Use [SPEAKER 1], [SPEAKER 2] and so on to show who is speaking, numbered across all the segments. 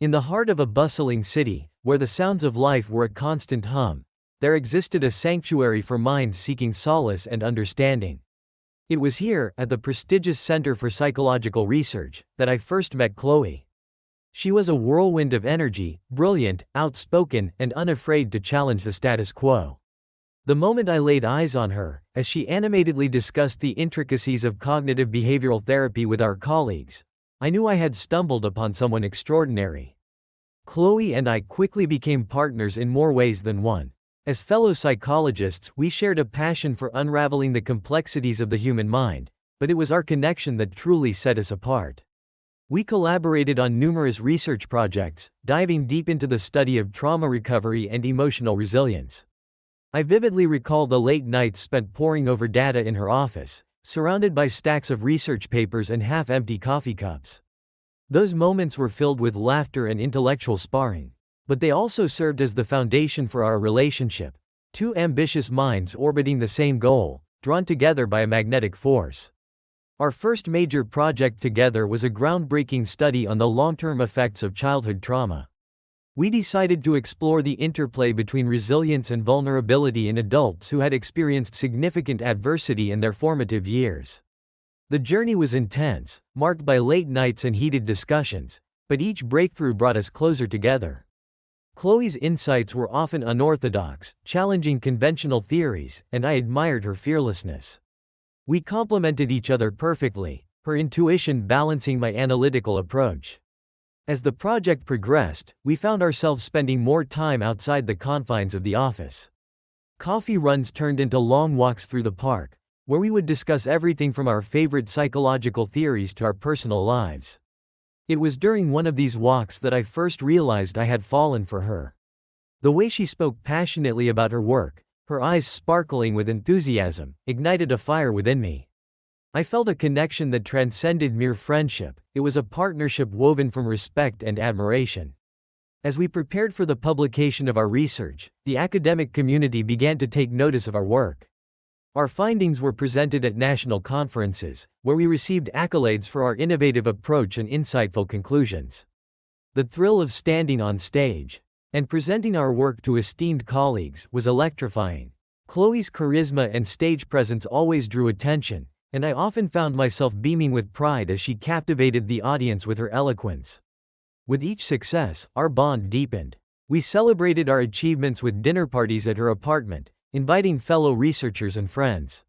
[SPEAKER 1] In the heart of a bustling city, where the sounds of life were a constant hum, there existed a sanctuary for minds seeking solace and understanding. It was here, at the prestigious Center for Psychological Research, that I first met Chloe. She was a whirlwind of energy, brilliant, outspoken, and unafraid to challenge the status quo. The moment I laid eyes on her, as she animatedly discussed the intricacies of cognitive behavioral therapy with our colleagues, I knew I had stumbled upon someone extraordinary. Chloe and I quickly became partners in more ways than one. As fellow psychologists, we shared a passion for unraveling the complexities of the human mind, but it was our connection that truly set us apart. We collaborated on numerous research projects, diving deep into the study of trauma recovery and emotional resilience. I vividly recall the late nights spent poring over data in her office, surrounded by stacks of research papers and half-empty coffee cups. Those moments were filled with laughter and intellectual sparring, but they also served as the foundation for our relationship, two ambitious minds orbiting the same goal, drawn together by a magnetic force. Our first major project together was a groundbreaking study on the long-term effects of childhood trauma. We decided to explore the interplay between resilience and vulnerability in adults who had experienced significant adversity in their formative years. The journey was intense, marked by late nights and heated discussions, but each breakthrough brought us closer together. Chloe's insights were often unorthodox, challenging conventional theories, and I admired her fearlessness. We complemented each other perfectly, her intuition balancing my analytical approach. As the project progressed, we found ourselves spending more time outside the confines of the office. Coffee runs turned into long walks through the park, where we would discuss everything from our favorite psychological theories to our personal lives. It was during one of these walks that I first realized I had fallen for her. The way she spoke passionately about her work, her eyes sparkling with enthusiasm, ignited a fire within me. I felt a connection that transcended mere friendship. It was a partnership woven from respect and admiration. As we prepared for the publication of our research, the academic community began to take notice of our work. Our findings were presented at national conferences, where we received accolades for our innovative approach and insightful conclusions. The thrill of standing on stage and presenting our work to esteemed colleagues was electrifying. Chloe's charisma and stage presence always drew attention, and I often found myself beaming with pride as she captivated the audience with her eloquence. With each success, our bond deepened. We celebrated our achievements with dinner parties at her apartment, inviting fellow researchers and friends.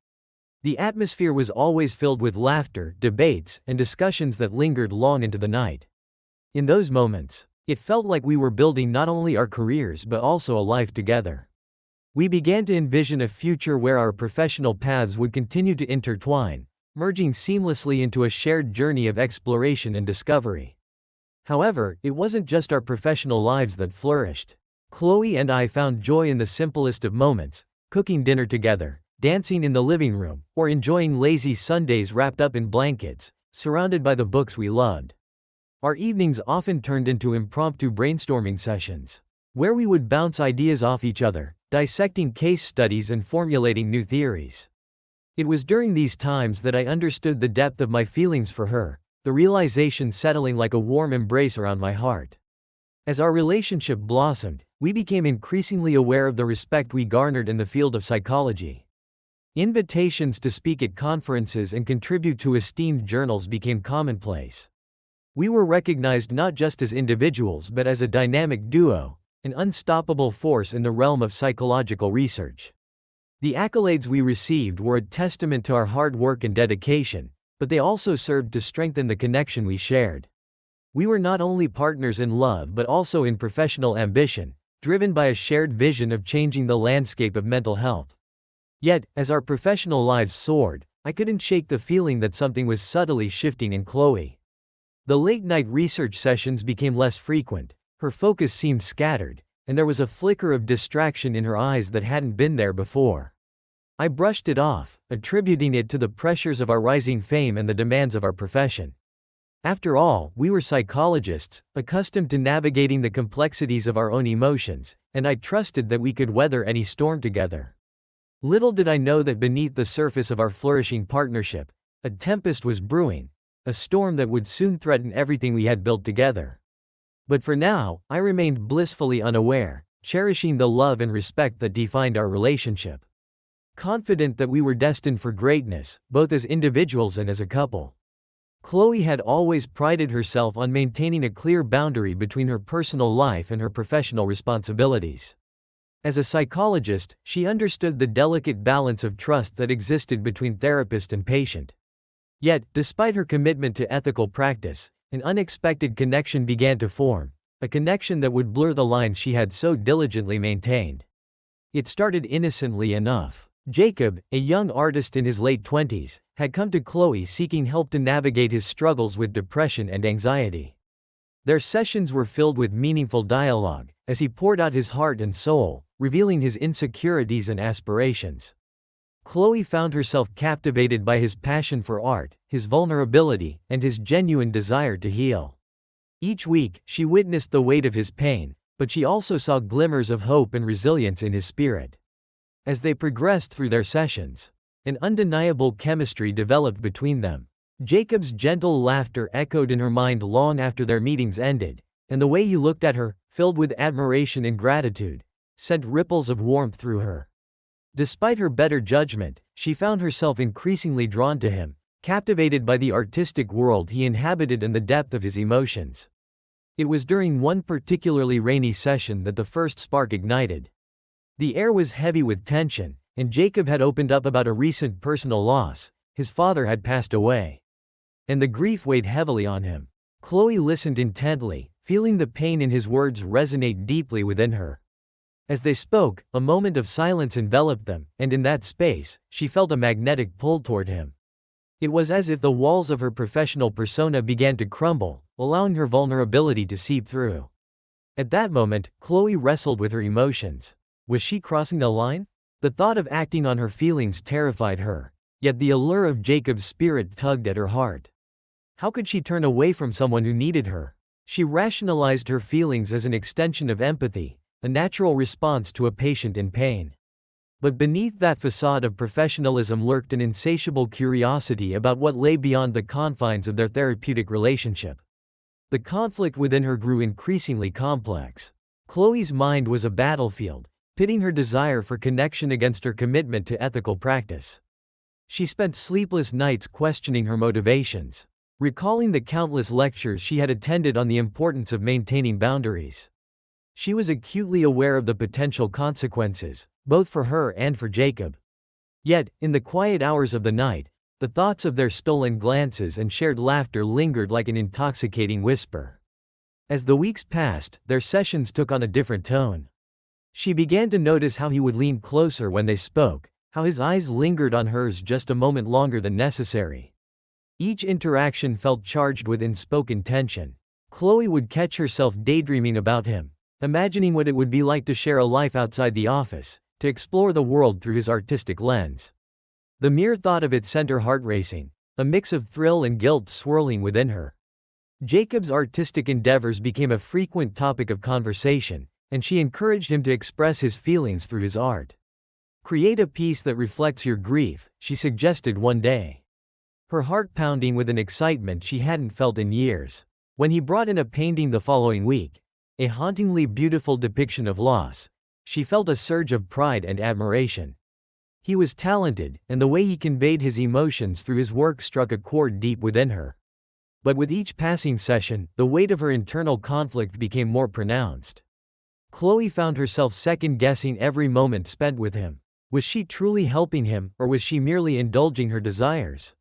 [SPEAKER 1] The atmosphere was always filled with laughter, debates, and discussions that lingered long into the night. In those moments, it felt like we were building not only our careers but also a life together. We began to envision a future where our professional paths would continue to intertwine, merging seamlessly into a shared journey of exploration and discovery. However, it wasn't just our professional lives that flourished. Chloe and I found joy in the simplest of moments, cooking dinner together, dancing in the living room, or enjoying lazy Sundays wrapped up in blankets, surrounded by the books we loved. Our evenings often turned into impromptu brainstorming sessions, where we would bounce ideas off each other, dissecting case studies and formulating new theories. It was during these times that I understood the depth of my feelings for her, the realization settling like a warm embrace around my heart. As our relationship blossomed, we became increasingly aware of the respect we garnered in the field of psychology. Invitations to speak at conferences and contribute to esteemed journals became commonplace. We were recognized not just as individuals but as a dynamic duo, an unstoppable force in the realm of psychological research. The accolades we received were a testament to our hard work and dedication, but they also served to strengthen the connection we shared. We were not only partners in love but also in professional ambition, driven by a shared vision of changing the landscape of mental health. Yet, as our professional lives soared, I couldn't shake the feeling that something was subtly shifting in Chloe. The late-night research sessions became less frequent, her focus seemed scattered, and there was a flicker of distraction in her eyes that hadn't been there before. I brushed it off, attributing it to the pressures of our rising fame and the demands of our profession. After all, we were psychologists, accustomed to navigating the complexities of our own emotions, and I trusted that we could weather any storm together. Little did I know that beneath the surface of our flourishing partnership, a tempest was brewing, a storm that would soon threaten everything we had built together. But for now, I remained blissfully unaware, cherishing the love and respect that defined our relationship. Confident that we were destined for greatness, both as individuals and as a couple. Chloe had always prided herself on maintaining a clear boundary between her personal life and her professional responsibilities. As a psychologist, she understood the delicate balance of trust that existed between therapist and patient. Yet, despite her commitment to ethical practice, an unexpected connection began to form, a connection that would blur the lines she had so diligently maintained. It started innocently enough. Jacob, a young artist in his late 20s, had come to Chloe seeking help to navigate his struggles with depression and anxiety. Their sessions were filled with meaningful dialogue, as he poured out his heart and soul, revealing his insecurities and aspirations. Chloe found herself captivated by his passion for art, his vulnerability, and his genuine desire to heal. Each week, she witnessed the weight of his pain, but she also saw glimmers of hope and resilience in his spirit. As they progressed through their sessions, an undeniable chemistry developed between them. Jacob's gentle laughter echoed in her mind long after their meetings ended, and the way he looked at her, filled with admiration and gratitude, sent ripples of warmth through her. Despite her better judgment, she found herself increasingly drawn to him, captivated by the artistic world he inhabited and the depth of his emotions. It was during one particularly rainy session that the first spark ignited. The air was heavy with tension, and Jacob had opened up about a recent personal loss. His father had passed away, and the grief weighed heavily on him. Chloe listened intently, feeling the pain in his words resonate deeply within her. As they spoke, a moment of silence enveloped them, and in that space, she felt a magnetic pull toward him. It was as if the walls of her professional persona began to crumble, allowing her vulnerability to seep through. At that moment, Chloe wrestled with her emotions. Was she crossing the line? The thought of acting on her feelings terrified her, yet the allure of Jacob's spirit tugged at her heart. How could she turn away from someone who needed her? She rationalized her feelings as an extension of empathy, a natural response to a patient in pain. But beneath that facade of professionalism lurked an insatiable curiosity about what lay beyond the confines of their therapeutic relationship. The conflict within her grew increasingly complex. Chloe's mind was a battlefield, pitting her desire for connection against her commitment to ethical practice. She spent sleepless nights questioning her motivations, recalling the countless lectures she had attended on the importance of maintaining boundaries. She was acutely aware of the potential consequences, both for her and for Jacob. Yet, in the quiet hours of the night, the thoughts of their stolen glances and shared laughter lingered like an intoxicating whisper. As the weeks passed, their sessions took on a different tone. She began to notice how he would lean closer when they spoke, how his eyes lingered on hers just a moment longer than necessary. Each interaction felt charged with unspoken tension. Chloe would catch herself daydreaming about him, imagining what it would be like to share a life outside the office, to explore the world through his artistic lens. The mere thought of it sent her heart racing, a mix of thrill and guilt swirling within her. Jacob's artistic endeavors became a frequent topic of conversation, and she encouraged him to express his feelings through his art. "Create a piece that reflects your grief," she suggested one day. Her heart pounding with an excitement she hadn't felt in years. When he brought in a painting the following week, a hauntingly beautiful depiction of loss, she felt a surge of pride and admiration. He was talented, and the way he conveyed his emotions through his work struck a chord deep within her. But with each passing session, the weight of her internal conflict became more pronounced. Chloe found herself second-guessing every moment spent with him. Was she truly helping him, or was she merely indulging her desires?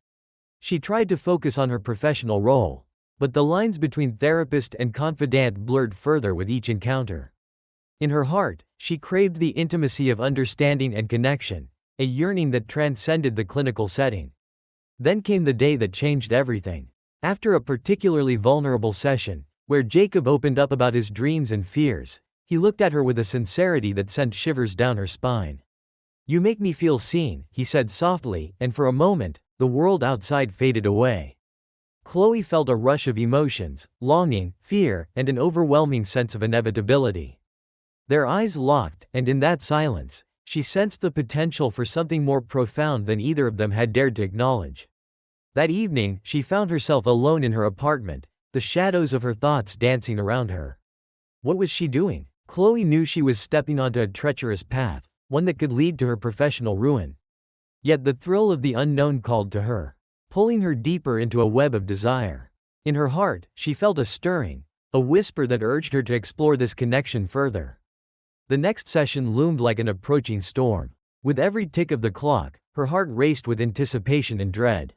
[SPEAKER 1] She tried to focus on her professional role, but the lines between therapist and confidant blurred further with each encounter. In her heart, she craved the intimacy of understanding and connection, a yearning that transcended the clinical setting. Then came the day that changed everything. After a particularly vulnerable session, where Jacob opened up about his dreams and fears, he looked at her with a sincerity that sent shivers down her spine. "You make me feel seen," he said softly, and for a moment, the world outside faded away. Chloe felt a rush of emotions, longing, fear, and an overwhelming sense of inevitability. Their eyes locked, and in that silence, she sensed the potential for something more profound than either of them had dared to acknowledge. That evening, she found herself alone in her apartment, the shadows of her thoughts dancing around her. What was she doing? Chloe knew she was stepping onto a treacherous path, one that could lead to her professional ruin. Yet the thrill of the unknown called to her, pulling her deeper into a web of desire. In her heart, she felt a stirring, a whisper that urged her to explore this connection further. The next session loomed like an approaching storm. With every tick of the clock, her heart raced with anticipation and dread.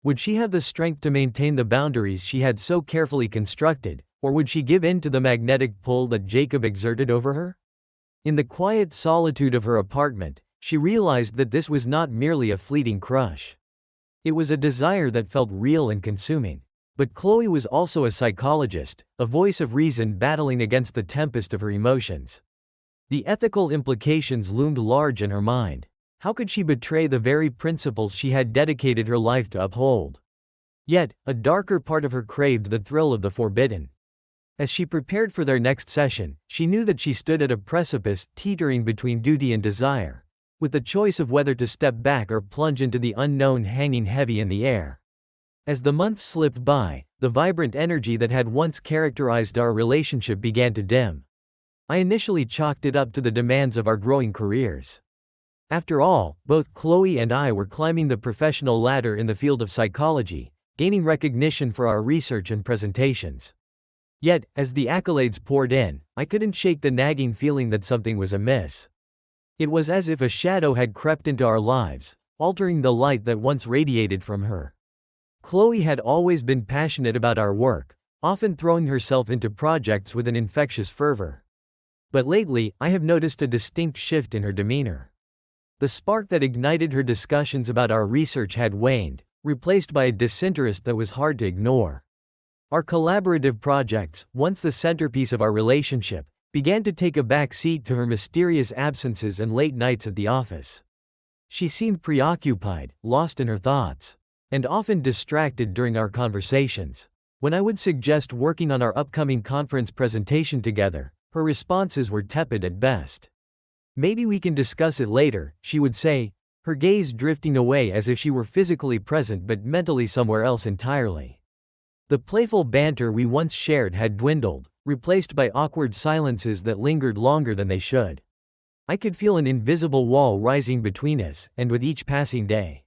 [SPEAKER 1] Would she have the strength to maintain the boundaries she had so carefully constructed, or would she give in to the magnetic pull that Jacob exerted over her? In the quiet solitude of her apartment, she realized that this was not merely a fleeting crush. It was a desire that felt real and consuming. But Chloe was also a psychologist, a voice of reason battling against the tempest of her emotions. The ethical implications loomed large in her mind. How could she betray the very principles she had dedicated her life to uphold? Yet, a darker part of her craved the thrill of the forbidden. As she prepared for their next session, she knew that she stood at a precipice, teetering between duty and desire, with the choice of whether to step back or plunge into the unknown hanging heavy in the air. As the months slipped by, the vibrant energy that had once characterized our relationship began to dim. I initially chalked it up to the demands of our growing careers. After all, both Chloe and I were climbing the professional ladder in the field of psychology, gaining recognition for our research and presentations. Yet, as the accolades poured in, I couldn't shake the nagging feeling that something was amiss. It was as if a shadow had crept into our lives, altering the light that once radiated from her. Chloe had always been passionate about our work, often throwing herself into projects with an infectious fervor. But lately, I have noticed a distinct shift in her demeanor. The spark that ignited her discussions about our research had waned, replaced by a disinterest that was hard to ignore. Our collaborative projects, once the centerpiece of our relationship, began to take a back seat to her mysterious absences and late nights at the office. She seemed preoccupied, lost in her thoughts, and often distracted during our conversations. When I would suggest working on our upcoming conference presentation together, her responses were tepid at best. "Maybe we can discuss it later," she would say, her gaze drifting away as if she were physically present but mentally somewhere else entirely. The playful banter we once shared had dwindled, replaced by awkward silences that lingered longer than they should. I could feel an invisible wall rising between us, and with each passing day,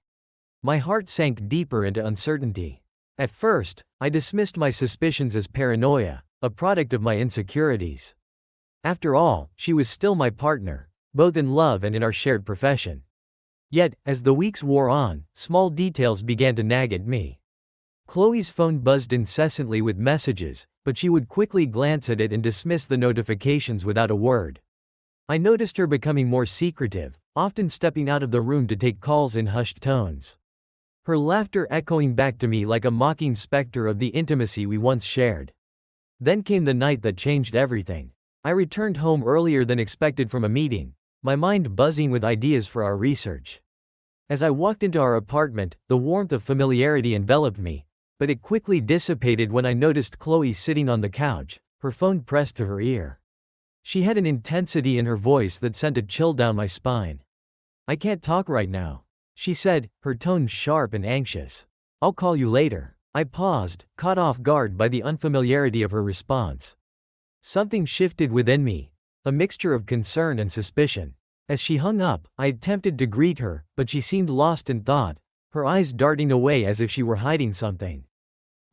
[SPEAKER 1] my heart sank deeper into uncertainty. At first, I dismissed my suspicions as paranoia, a product of my insecurities. After all, she was still my partner, both in love and in our shared profession. Yet, as the weeks wore on, small details began to nag at me. Chloe's phone buzzed incessantly with messages, but she would quickly glance at it and dismiss the notifications without a word. I noticed her becoming more secretive, often stepping out of the room to take calls in hushed tones. Her laughter echoing back to me like a mocking specter of the intimacy we once shared. Then came the night that changed everything. I returned home earlier than expected from a meeting, my mind buzzing with ideas for our research. As I walked into our apartment, the warmth of familiarity enveloped me, but it quickly dissipated when I noticed Chloe sitting on the couch, her phone pressed to her ear. She had an intensity in her voice that sent a chill down my spine. "I can't talk right now," she said, her tone sharp and anxious. "I'll call you later." I paused, caught off guard by the unfamiliarity of her response. Something shifted within me, a mixture of concern and suspicion. As she hung up, I attempted to greet her, but she seemed lost in thought, her eyes darting away as if she were hiding something.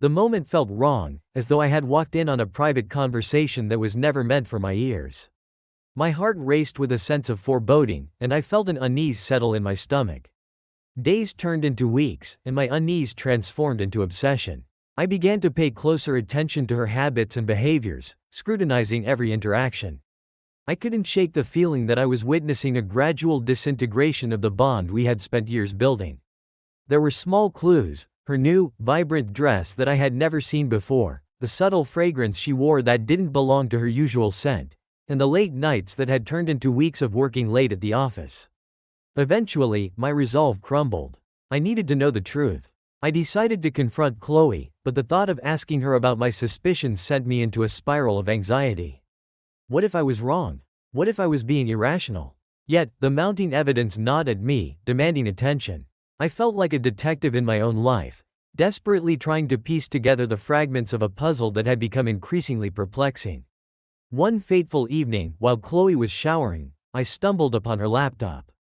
[SPEAKER 1] The moment felt wrong, as though I had walked in on a private conversation that was never meant for my ears. My heart raced with a sense of foreboding, and I felt an unease settle in my stomach. Days turned into weeks, and my unease transformed into obsession. I began to pay closer attention to her habits and behaviors, scrutinizing every interaction. I couldn't shake the feeling that I was witnessing a gradual disintegration of the bond we had spent years building. There were small clues: her new, vibrant dress that I had never seen before, the subtle fragrance she wore that didn't belong to her usual scent, and the late nights that had turned into weeks of working late at the office. Eventually, my resolve crumbled. I needed to know the truth. I decided to confront Chloe, but the thought of asking her about my suspicions sent me into a spiral of anxiety. What if I was wrong? What if I was being irrational? Yet, the mounting evidence gnawed at me, demanding attention. I felt like a detective in my own life, desperately trying to piece together the fragments of a puzzle that had become increasingly perplexing. One fateful evening, while Chloe was showering, I stumbled upon her laptop.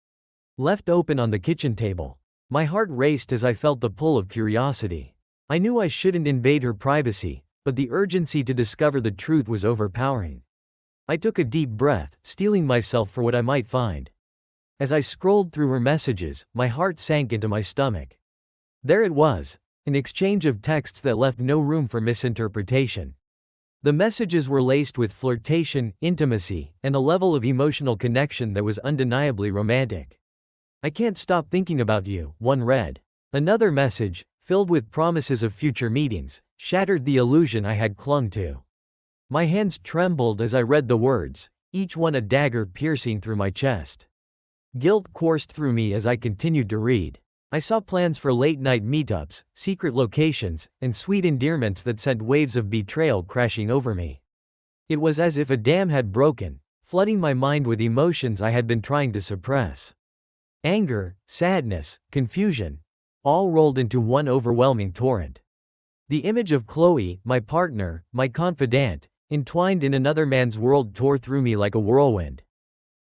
[SPEAKER 1] Left open on the kitchen table. My heart raced as I felt the pull of curiosity. I knew I shouldn't invade her privacy, but the urgency to discover the truth was overpowering. I took a deep breath, steeling myself for what I might find. As I scrolled through her messages, my heart sank into my stomach. There it was, an exchange of texts that left no room for misinterpretation. The messages were laced with flirtation, intimacy, and a level of emotional connection that was undeniably romantic. "I can't stop thinking about you," one read. Another message, filled with promises of future meetings, shattered the illusion I had clung to. My hands trembled as I read the words, each one a dagger piercing through my chest. Guilt coursed through me as I continued to read. I saw plans for late-night meetups, secret locations, and sweet endearments that sent waves of betrayal crashing over me. It was as if a dam had broken, flooding my mind with emotions I had been trying to suppress. Anger, sadness, confusion, all rolled into one overwhelming torrent. The image of Chloe, my partner, my confidant, entwined in another man's world tore through me like a whirlwind.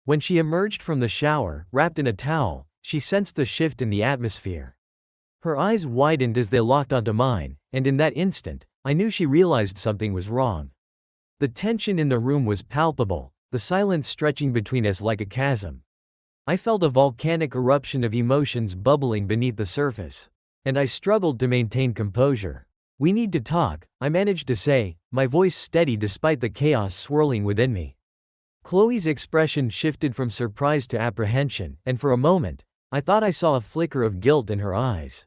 [SPEAKER 1] When she emerged from the shower, wrapped in a towel, she sensed the shift in the atmosphere. Her eyes widened as they locked onto mine, and in that instant, I knew she realized something was wrong. The tension in the room was palpable, the silence stretching between us like a chasm. I felt a volcanic eruption of emotions bubbling beneath the surface. And I struggled to maintain composure. "We need to talk," I managed to say, my voice steady despite the chaos swirling within me. Chloe's expression shifted from surprise to apprehension, and for a moment, I thought I saw a flicker of guilt in her eyes.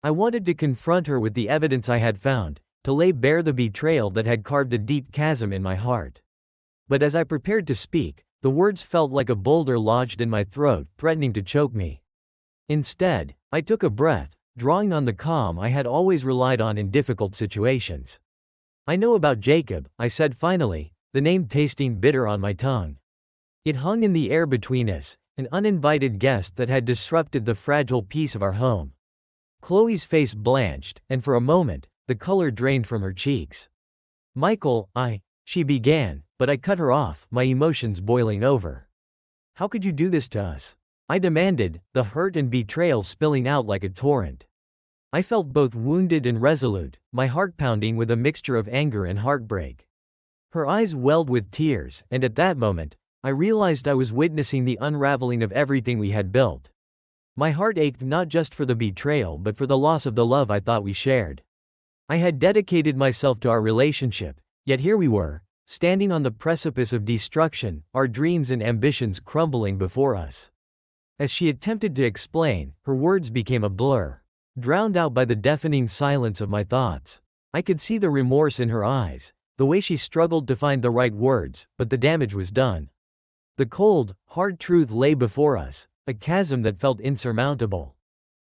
[SPEAKER 1] I wanted to confront her with the evidence I had found, to lay bare the betrayal that had carved a deep chasm in my heart. But as I prepared to speak, the words felt like a boulder lodged in my throat, threatening to choke me. Instead, I took a breath, drawing on the calm I had always relied on in difficult situations. "I know about Jacob," I said finally, the name tasting bitter on my tongue. It hung in the air between us, an uninvited guest that had disrupted the fragile peace of our home. Chloe's face blanched, and for a moment, the color drained from her cheeks. "Michael, she began, but I cut her off, my emotions boiling over. "How could you do this to us?" I demanded, the hurt and betrayal spilling out like a torrent. I felt both wounded and resolute, my heart pounding with a mixture of anger and heartbreak. Her eyes welled with tears, and at that moment, I realized I was witnessing the unraveling of everything we had built. My heart ached not just for the betrayal but for the loss of the love I thought we shared. I had dedicated myself to our relationship, yet here we were, standing on the precipice of destruction, our dreams and ambitions crumbling before us. As she attempted to explain, her words became a blur, drowned out by the deafening silence of my thoughts. I could see the remorse in her eyes, the way she struggled to find the right words, but the damage was done. The cold, hard truth lay before us, a chasm that felt insurmountable.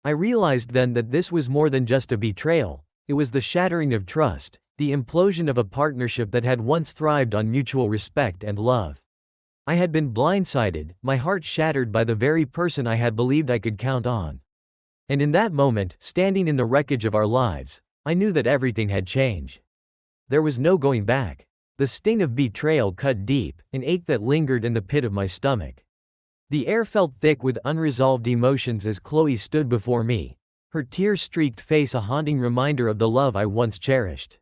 [SPEAKER 1] I realized then that this was more than just a betrayal, it was the shattering of trust, the implosion of a partnership that had once thrived on mutual respect and love. I had been blindsided, my heart shattered by the very person I had believed I could count on. And in that moment, standing in the wreckage of our lives, I knew that everything had changed. There was no going back. The sting of betrayal cut deep, an ache that lingered in the pit of my stomach. The air felt thick with unresolved emotions as Chloe stood before me, her tear-streaked face a haunting reminder of the love I once cherished.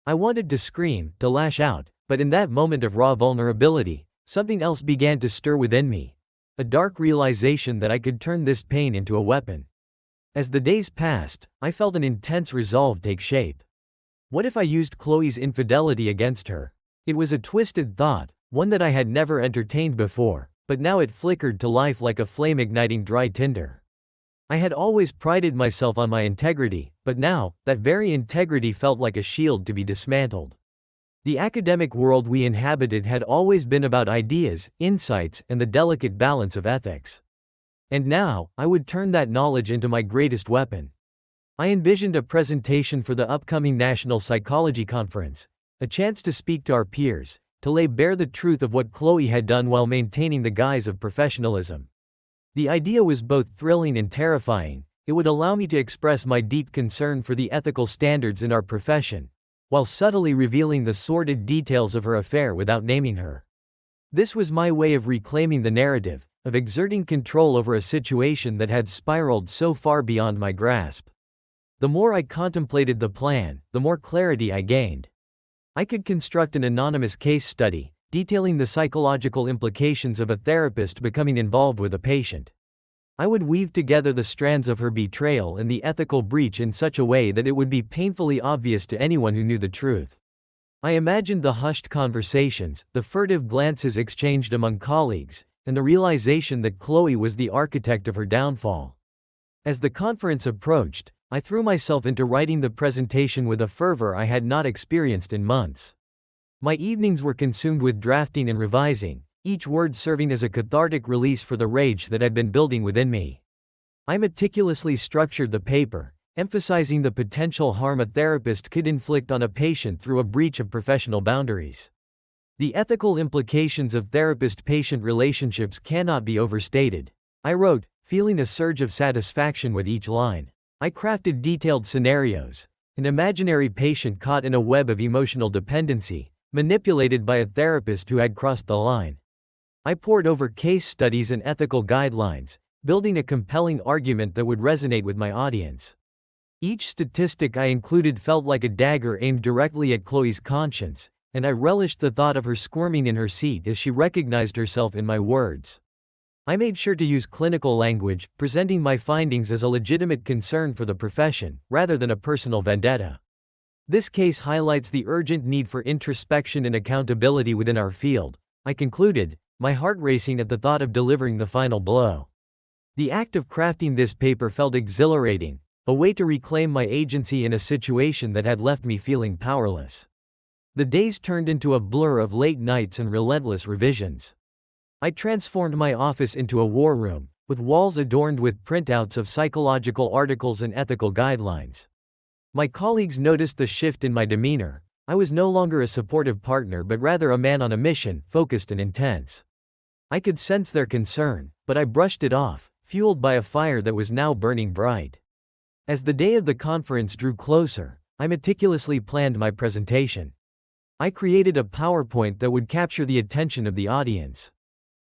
[SPEAKER 1] I wanted to scream, to lash out, but in that moment of raw vulnerability, something else began to stir within me, a dark realization that I could turn this pain into a weapon. As the days passed, I felt an intense resolve take shape. What if I used Chloe's infidelity against her? It was a twisted thought, one that I had never entertained before, but now it flickered to life like a flame igniting dry tinder. I had always prided myself on my integrity, but now, that very integrity felt like a shield to be dismantled. The academic world we inhabited had always been about ideas, insights, and the delicate balance of ethics. And now, I would turn that knowledge into my greatest weapon. I envisioned a presentation for the upcoming National Psychology Conference, a chance to speak to our peers, to lay bare the truth of what Chloe had done while maintaining the guise of professionalism. The idea was both thrilling and terrifying. It would allow me to express my deep concern for the ethical standards in our profession, while subtly revealing the sordid details of her affair without naming her. This was my way of reclaiming the narrative, of exerting control over a situation that had spiraled so far beyond my grasp. The more I contemplated the plan, the more clarity I gained. I could construct an anonymous case study, detailing the psychological implications of a therapist becoming involved with a patient. I would weave together the strands of her betrayal and the ethical breach in such a way that it would be painfully obvious to anyone who knew the truth. I imagined the hushed conversations, the furtive glances exchanged among colleagues, and the realization that Chloe was the architect of her downfall. As the conference approached, I threw myself into writing the presentation with a fervor I had not experienced in months. My evenings were consumed with drafting and revising, each word serving as a cathartic release for the rage that had been building within me. I meticulously structured the paper, emphasizing the potential harm a therapist could inflict on a patient through a breach of professional boundaries. The ethical implications of therapist-patient relationships cannot be overstated. I wrote, feeling a surge of satisfaction with each line. I crafted detailed scenarios, an imaginary patient caught in a web of emotional dependency, manipulated by a therapist who had crossed the line. I pored over case studies and ethical guidelines, building a compelling argument that would resonate with my audience. Each statistic I included felt like a dagger aimed directly at Chloe's conscience, and I relished the thought of her squirming in her seat as she recognized herself in my words. I made sure to use clinical language, presenting my findings as a legitimate concern for the profession, rather than a personal vendetta. This case highlights the urgent need for introspection and accountability within our field, I concluded, my heart racing at the thought of delivering the final blow. The act of crafting this paper felt exhilarating, a way to reclaim my agency in a situation that had left me feeling powerless. The days turned into a blur of late nights and relentless revisions. I transformed my office into a war room, with walls adorned with printouts of psychological articles and ethical guidelines. My colleagues noticed the shift in my demeanor. I was no longer a supportive partner but rather a man on a mission, focused and intense. I could sense their concern, but I brushed it off, fueled by a fire that was now burning bright. As the day of the conference drew closer, I meticulously planned my presentation. I created a PowerPoint that would capture the attention of the audience.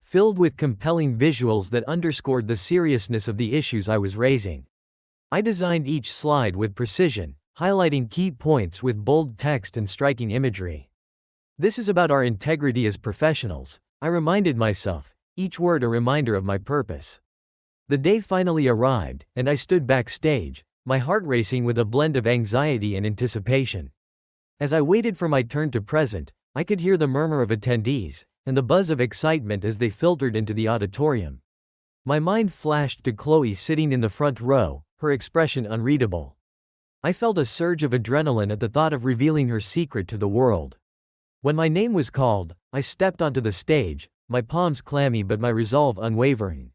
[SPEAKER 1] Filled with compelling visuals that underscored the seriousness of the issues I was raising. I designed each slide with precision, highlighting key points with bold text and striking imagery. This is about our integrity as professionals, I reminded myself, each word a reminder of my purpose. The day finally arrived, and I stood backstage, my heart racing with a blend of anxiety and anticipation. As I waited for my turn to present, I could hear the murmur of attendees, and the buzz of excitement as they filtered into the auditorium. My mind flashed to Chloe sitting in the front row, her expression unreadable. I felt a surge of adrenaline at the thought of revealing her secret to the world. When my name was called, I stepped onto the stage, my palms clammy but my resolve unwavering.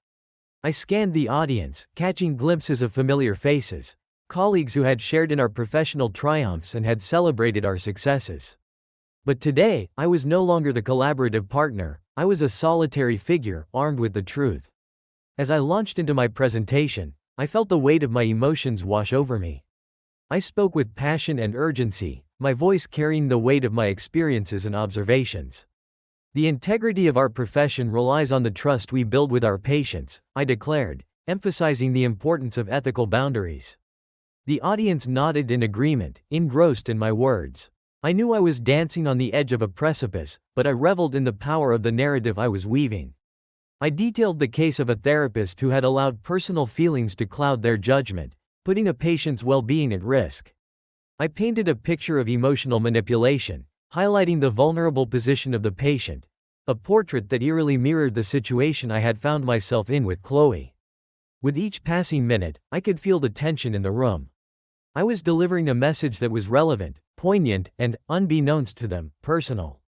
[SPEAKER 1] I scanned the audience, catching glimpses of familiar faces, colleagues who had shared in our professional triumphs and had celebrated our successes. But today, I was no longer the collaborative partner, I was a solitary figure, armed with the truth. As I launched into my presentation, I felt the weight of my emotions wash over me. I spoke with passion and urgency, my voice carrying the weight of my experiences and observations. The integrity of our profession relies on the trust we build with our patients, I declared, emphasizing the importance of ethical boundaries. The audience nodded in agreement, engrossed in my words. I knew I was dancing on the edge of a precipice, but I reveled in the power of the narrative I was weaving. I detailed the case of a therapist who had allowed personal feelings to cloud their judgment, putting a patient's well-being at risk. I painted a picture of emotional manipulation, highlighting the vulnerable position of the patient, a portrait that eerily mirrored the situation I had found myself in with Chloe. With each passing minute, I could feel the tension in the room. I was delivering a message that was relevant, poignant, and, unbeknownst to them, personal.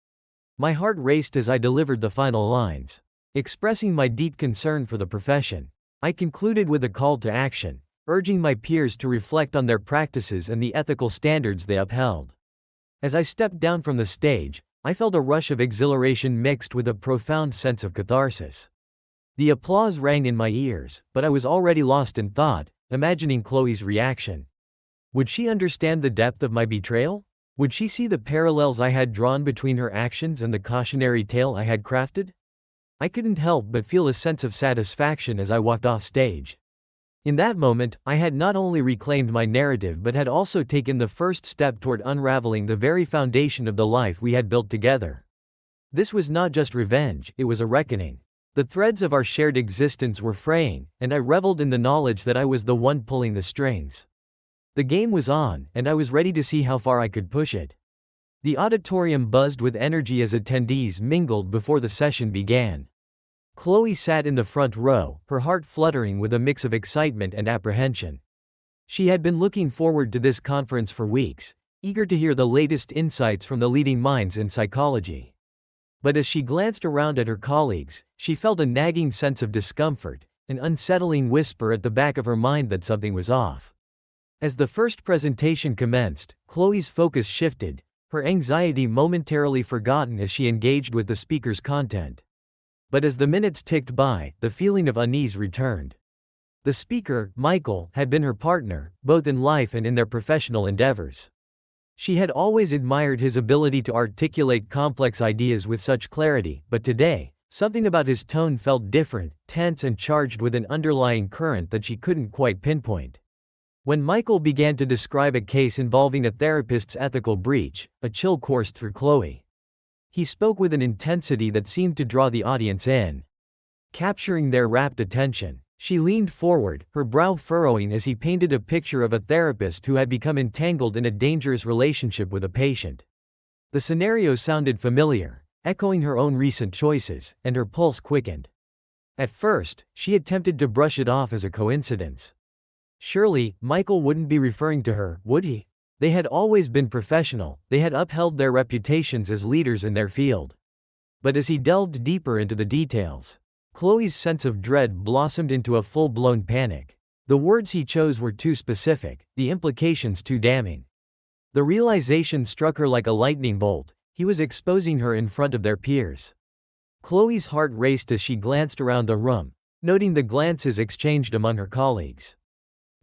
[SPEAKER 1] My heart raced as I delivered the final lines. Expressing my deep concern for the profession, I concluded with a call to action, urging my peers to reflect on their practices and the ethical standards they upheld. As I stepped down from the stage, I felt a rush of exhilaration mixed with a profound sense of catharsis. The applause rang in my ears, but I was already lost in thought, imagining Chloe's reaction. Would she understand the depth of my betrayal? Would she see the parallels I had drawn between her actions and the cautionary tale I had crafted? I couldn't help but feel a sense of satisfaction as I walked off stage. In that moment, I had not only reclaimed my narrative but had also taken the first step toward unraveling the very foundation of the life we had built together. This was not just revenge, it was a reckoning. The threads of our shared existence were fraying, and I reveled in the knowledge that I was the one pulling the strings. The game was on, and I was ready to see how far I could push it. The auditorium buzzed with energy as attendees mingled before the session began. Chloe sat in the front row, her heart fluttering with a mix of excitement and apprehension. She had been looking forward to this conference for weeks, eager to hear the latest insights from the leading minds in psychology. But as she glanced around at her colleagues, she felt a nagging sense of discomfort, an unsettling whisper at the back of her mind that something was off. As the first presentation commenced, Chloe's focus shifted, her anxiety momentarily forgotten as she engaged with the speaker's content. But as the minutes ticked by, the feeling of unease returned. The speaker, Michael, had been her partner, both in life and in their professional endeavors. She had always admired his ability to articulate complex ideas with such clarity, but today, something about his tone felt different, tense and charged with an underlying current that she couldn't quite pinpoint. When Michael began to describe a case involving a therapist's ethical breach, a chill coursed through Chloe. He spoke with an intensity that seemed to draw the audience in. Capturing their rapt attention, she leaned forward, her brow furrowing as he painted a picture of a therapist who had become entangled in a dangerous relationship with a patient. The scenario sounded familiar, echoing her own recent choices, and her pulse quickened. At first, she attempted to brush it off as a coincidence. Surely, Michael wouldn't be referring to her, would he? They had always been professional, they had upheld their reputations as leaders in their field. But as he delved deeper into the details, Chloe's sense of dread blossomed into a full-blown panic. The words he chose were too specific, the implications too damning. The realization struck her like a lightning bolt: he was exposing her in front of their peers. Chloe's heart raced as she glanced around the room, noting the glances exchanged among her colleagues.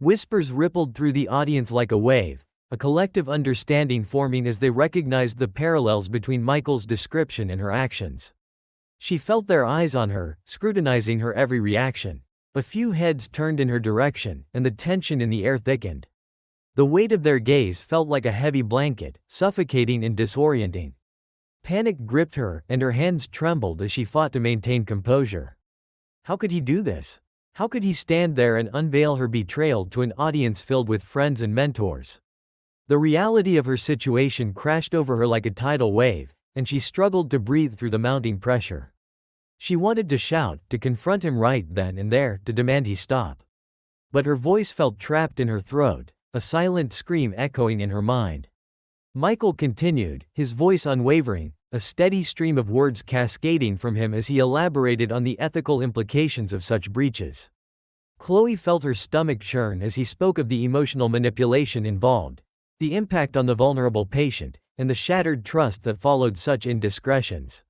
[SPEAKER 1] Whispers rippled through the audience like a wave, a collective understanding forming as they recognized the parallels between Michael's description and her actions. She felt their eyes on her, scrutinizing her every reaction. A few heads turned in her direction, and the tension in the air thickened. The weight of their gaze felt like a heavy blanket, suffocating and disorienting. Panic gripped her, and her hands trembled as she fought to maintain composure. How could he do this? How could he stand there and unveil her betrayal to an audience filled with friends and mentors? The reality of her situation crashed over her like a tidal wave, and she struggled to breathe through the mounting pressure. She wanted to shout, to confront him right then and there, to demand he stop. But her voice felt trapped in her throat, a silent scream echoing in her mind. Michael continued, his voice unwavering, a steady stream of words cascading from him as he elaborated on the ethical implications of such breaches. Chloe felt her stomach churn as he spoke of the emotional manipulation involved, the impact on the vulnerable patient, and the shattered trust that followed such indiscretions.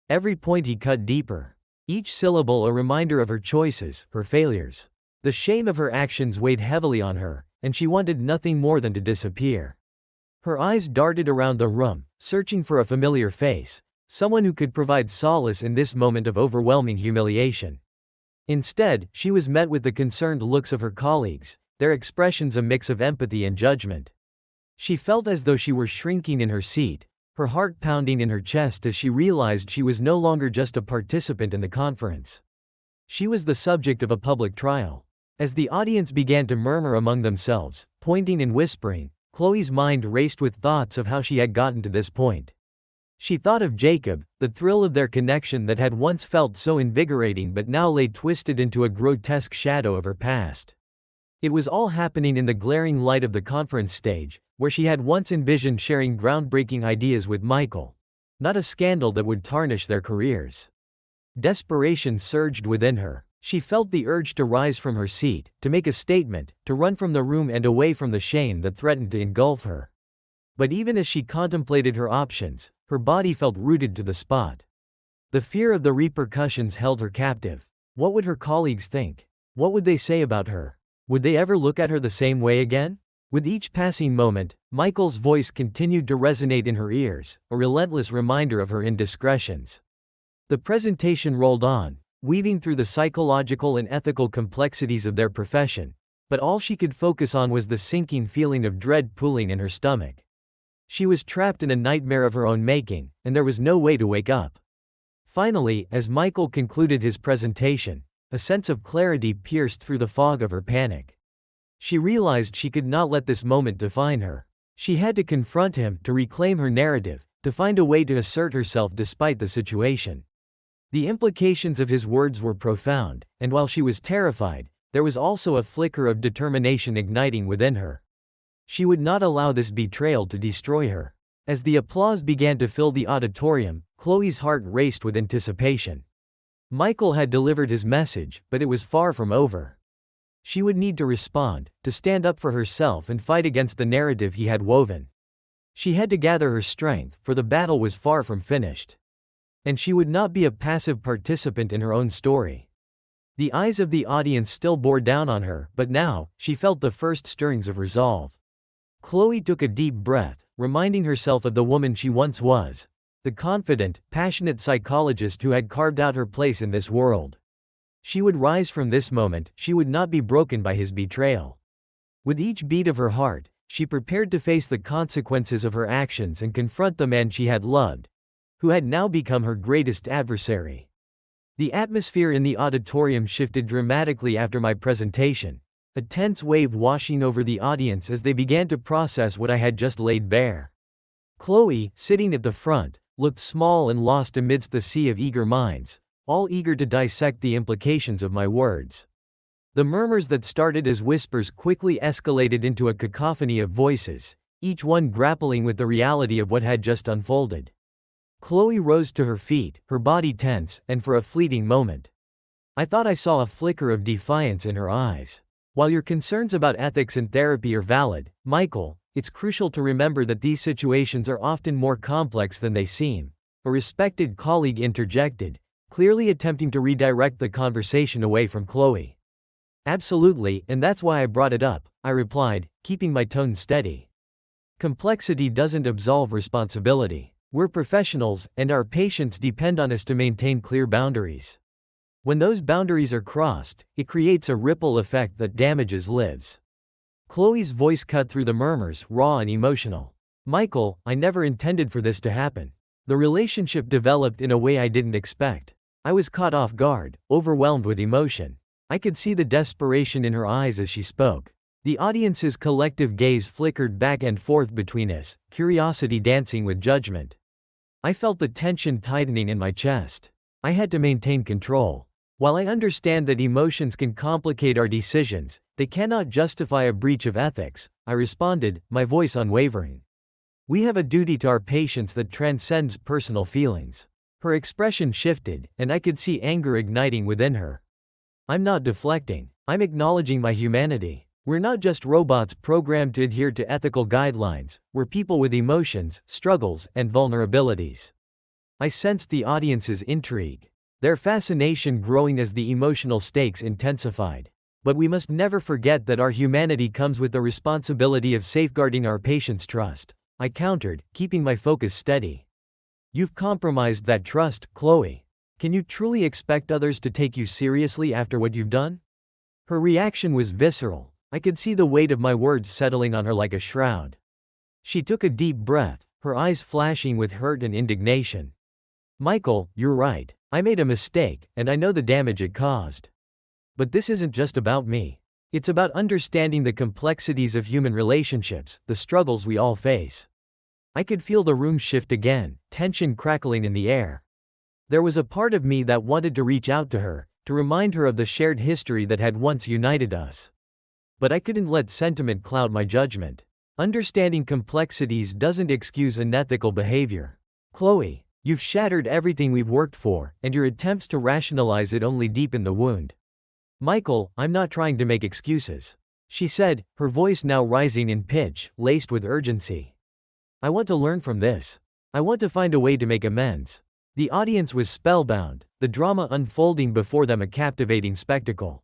[SPEAKER 1] Every point he cut deeper, each syllable a reminder of her choices, her failures. The shame of her actions weighed heavily on her, and she wanted nothing more than to disappear. Her eyes darted around the room, searching for a familiar face, someone who could provide solace in this moment of overwhelming humiliation. Instead, she was met with the concerned looks of her colleagues, their expressions a mix of empathy and judgment. She felt as though she were shrinking in her seat, her heart pounding in her chest as she realized she was no longer just a participant in the conference. She was the subject of a public trial. As the audience began to murmur among themselves, pointing and whispering, Chloe's mind raced with thoughts of how she had gotten to this point. She thought of Jacob, the thrill of their connection that had once felt so invigorating but now lay twisted into a grotesque shadow of her past. It was all happening in the glaring light of the conference stage, where she had once envisioned sharing groundbreaking ideas with Michael. Not a scandal that would tarnish their careers. Desperation surged within her. She felt the urge to rise from her seat, to make a statement, to run from the room and away from the shame that threatened to engulf her. But even as she contemplated her options, her body felt rooted to the spot. The fear of the repercussions held her captive. What would her colleagues think? What would they say about her? Would they ever look at her the same way again? With each passing moment, Michael's voice continued to resonate in her ears, a relentless reminder of her indiscretions. The presentation rolled on, weaving through the psychological and ethical complexities of their profession, but all she could focus on was the sinking feeling of dread pooling in her stomach. She was trapped in a nightmare of her own making, and there was no way to wake up. Finally, as Michael concluded his presentation, a sense of clarity pierced through the fog of her panic. She realized she could not let this moment define her. She had to confront him, to reclaim her narrative, to find a way to assert herself despite the situation. The implications of his words were profound, and while she was terrified, there was also a flicker of determination igniting within her. She would not allow this betrayal to destroy her. As the applause began to fill the auditorium, Chloe's heart raced with anticipation. Michael had delivered his message, but it was far from over. She would need to respond, to stand up for herself and fight against the narrative he had woven. She had to gather her strength, for the battle was far from finished. And she would not be a passive participant in her own story. The eyes of the audience still bore down on her, but now, she felt the first stirrings of resolve. Chloe took a deep breath, reminding herself of the woman she once was, the confident, passionate psychologist who had carved out her place in this world. She would rise from this moment, she would not be broken by his betrayal. With each beat of her heart, she prepared to face the consequences of her actions and confront the man she had loved, who had now become her greatest adversary. The atmosphere in the auditorium shifted dramatically after my presentation, a tense wave washing over the audience as they began to process what I had just laid bare. Chloe, sitting at the front, looked small and lost amidst the sea of eager minds, all eager to dissect the implications of my words. The murmurs that started as whispers quickly escalated into a cacophony of voices, each one grappling with the reality of what had just unfolded. Chloe rose to her feet, her body tense, and for a fleeting moment, I thought I saw a flicker of defiance in her eyes. While your concerns about ethics and therapy are valid, Michael, it's crucial to remember that these situations are often more complex than they seem, a respected colleague interjected, clearly attempting to redirect the conversation away from Chloe. Absolutely, and that's why I brought it up, I replied, keeping my tone steady. Complexity doesn't absolve responsibility. We're professionals, and our patients depend on us to maintain clear boundaries. When those boundaries are crossed, it creates a ripple effect that damages lives. Chloe's voice cut through the murmurs, raw and emotional. Michael, I never intended for this to happen. The relationship developed in a way I didn't expect. I was caught off guard, overwhelmed with emotion. I could see the desperation in her eyes as she spoke. The audience's collective gaze flickered back and forth between us, curiosity dancing with judgment. I felt the tension tightening in my chest. I had to maintain control. While I understand that emotions can complicate our decisions, they cannot justify a breach of ethics, I responded, my voice unwavering. We have a duty to our patients that transcends personal feelings. Her expression shifted, and I could see anger igniting within her. I'm not deflecting. I'm acknowledging my humanity. We're not just robots programmed to adhere to ethical guidelines, we're people with emotions, struggles, and vulnerabilities. I sensed the audience's intrigue, their fascination growing as the emotional stakes intensified. But we must never forget that our humanity comes with the responsibility of safeguarding our patients' trust, I countered, keeping my focus steady. You've compromised that trust, Chloe. Can you truly expect others to take you seriously after what you've done? Her reaction was visceral. I could see the weight of my words settling on her like a shroud. She took a deep breath, her eyes flashing with hurt and indignation. Michael, you're right. I made a mistake, and I know the damage it caused. But this isn't just about me. It's about understanding the complexities of human relationships, the struggles we all face. I could feel the room shift again, tension crackling in the air. There was a part of me that wanted to reach out to her, to remind her of the shared history that had once united us. But I couldn't let sentiment cloud my judgment. Understanding complexities doesn't excuse unethical behavior. Chloe, you've shattered everything we've worked for, and your attempts to rationalize it only deepen the wound. Michael, I'm not trying to make excuses, she said, her voice now rising in pitch, laced with urgency. I want to learn from this. I want to find a way to make amends. The audience was spellbound, the drama unfolding before them a captivating spectacle.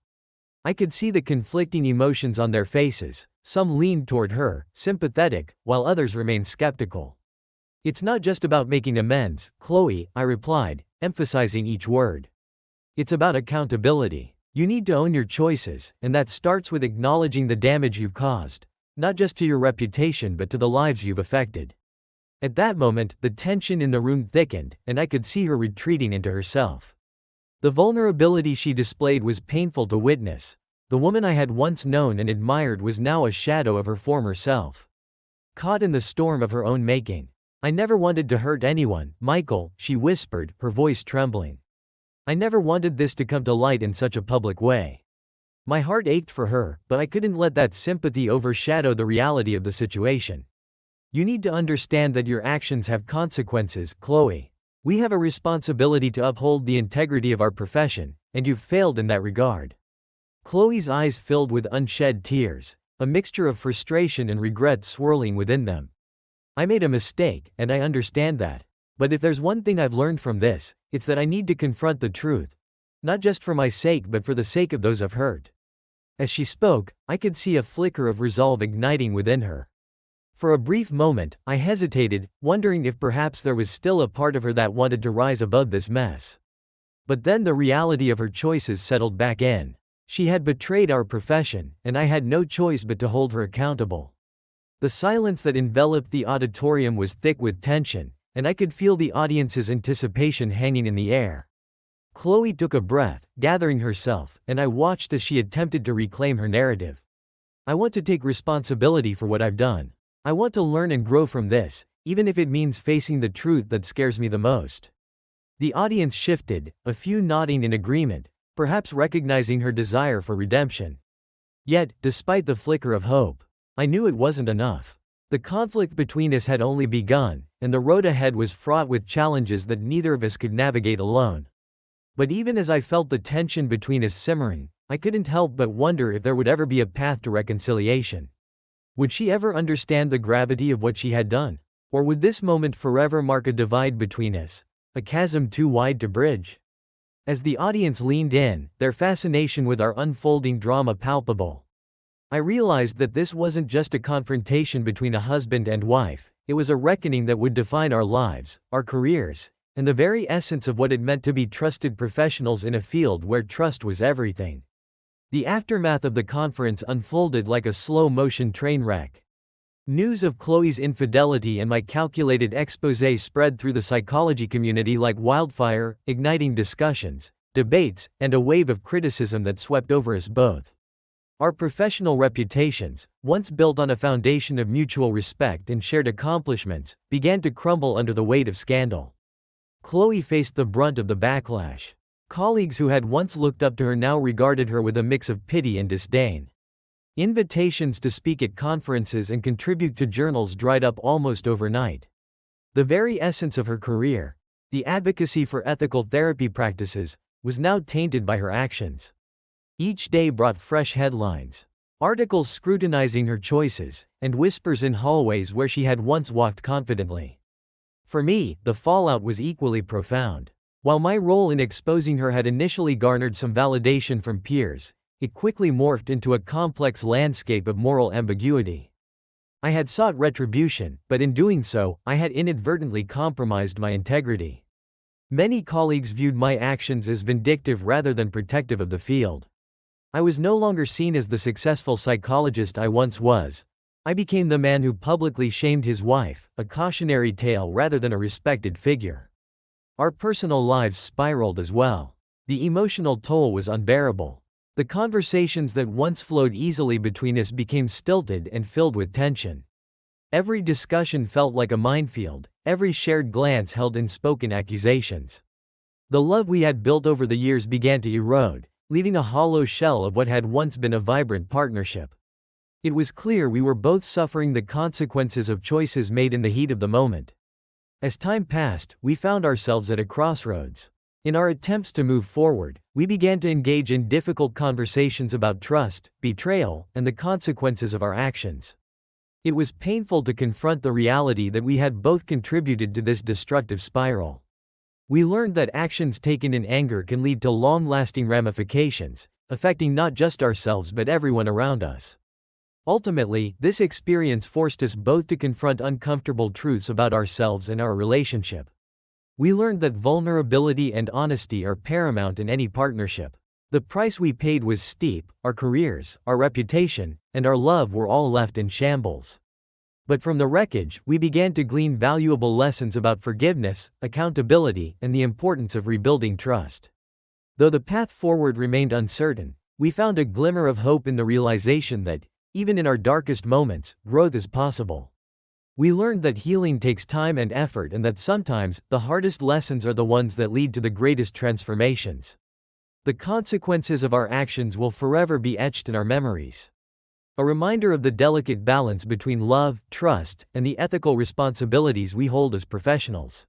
[SPEAKER 1] I could see the conflicting emotions on their faces. Some leaned toward her, sympathetic, while others remained skeptical. "It's not just about making amends, Chloe," I replied, emphasizing each word. "It's about accountability. You need to own your choices, and that starts with acknowledging the damage you've caused. Not just to your reputation but to the lives you've affected." At that moment, the tension in the room thickened, and I could see her retreating into herself. The vulnerability she displayed was painful to witness. The woman I had once known and admired was now a shadow of her former self. Caught in the storm of her own making. "I never wanted to hurt anyone, Michael," she whispered, her voice trembling. "I never wanted this to come to light in such a public way." My heart ached for her, but I couldn't let that sympathy overshadow the reality of the situation. "You need to understand that your actions have consequences, Chloe. We have a responsibility to uphold the integrity of our profession, and you've failed in that regard." Chloe's eyes filled with unshed tears, a mixture of frustration and regret swirling within them. "I made a mistake, and I understand that. But if there's one thing I've learned from this, it's that I need to confront the truth. Not just for my sake but for the sake of those I've hurt." As she spoke, I could see a flicker of resolve igniting within her. For a brief moment, I hesitated, wondering if perhaps there was still a part of her that wanted to rise above this mess. But then the reality of her choices settled back in. She had betrayed our profession, and I had no choice but to hold her accountable. The silence that enveloped the auditorium was thick with tension, and I could feel the audience's anticipation hanging in the air. Chloe took a breath, gathering herself, and I watched as she attempted to reclaim her narrative. "I want to take responsibility for what I've done. I want to learn and grow from this, even if it means facing the truth that scares me the most." The audience shifted, a few nodding in agreement, perhaps recognizing her desire for redemption. Yet, despite the flicker of hope, I knew it wasn't enough. The conflict between us had only begun, and the road ahead was fraught with challenges that neither of us could navigate alone. But even as I felt the tension between us simmering, I couldn't help but wonder if there would ever be a path to reconciliation. Would she ever understand the gravity of what she had done? Or would this moment forever mark a divide between us, a chasm too wide to bridge? As the audience leaned in, their fascination with our unfolding drama palpable, I realized that this wasn't just a confrontation between a husband and wife, it was a reckoning that would define our lives, our careers, and the very essence of what it meant to be trusted professionals in a field where trust was everything. The aftermath of the conference unfolded like a slow-motion train wreck. News of Chloe's infidelity and my calculated exposé spread through the psychology community like wildfire, igniting discussions, debates, and a wave of criticism that swept over us both. Our professional reputations, once built on a foundation of mutual respect and shared accomplishments, began to crumble under the weight of scandal. Chloe faced the brunt of the backlash. Colleagues who had once looked up to her now regarded her with a mix of pity and disdain. Invitations to speak at conferences and contribute to journals dried up almost overnight. The very essence of her career, the advocacy for ethical therapy practices, was now tainted by her actions. Each day brought fresh headlines, articles scrutinizing her choices, and whispers in hallways where she had once walked confidently. For me, the fallout was equally profound. While my role in exposing her had initially garnered some validation from peers, it quickly morphed into a complex landscape of moral ambiguity. I had sought retribution, but in doing so, I had inadvertently compromised my integrity. Many colleagues viewed my actions as vindictive rather than protective of the field. I was no longer seen as the successful psychologist I once was. I became the man who publicly shamed his wife, a cautionary tale rather than a respected figure. Our personal lives spiraled as well. The emotional toll was unbearable. The conversations that once flowed easily between us became stilted and filled with tension. Every discussion felt like a minefield, every shared glance held unspoken accusations. The love we had built over the years began to erode, leaving a hollow shell of what had once been a vibrant partnership. It was clear we were both suffering the consequences of choices made in the heat of the moment. As time passed, we found ourselves at a crossroads. In our attempts to move forward, we began to engage in difficult conversations about trust, betrayal, and the consequences of our actions. It was painful to confront the reality that we had both contributed to this destructive spiral. We learned that actions taken in anger can lead to long-lasting ramifications, affecting not just ourselves but everyone around us. Ultimately, this experience forced us both to confront uncomfortable truths about ourselves and our relationship. We learned that vulnerability and honesty are paramount in any partnership. The price we paid was steep: our careers, our reputation, and our love were all left in shambles. But from the wreckage, we began to glean valuable lessons about forgiveness, accountability, and the importance of rebuilding trust. Though the path forward remained uncertain, we found a glimmer of hope in the realization that, even in our darkest moments, growth is possible. We learned that healing takes time and effort, and that sometimes, the hardest lessons are the ones that lead to the greatest transformations. The consequences of our actions will forever be etched in our memories. A reminder of the delicate balance between love, trust, and the ethical responsibilities we hold as professionals.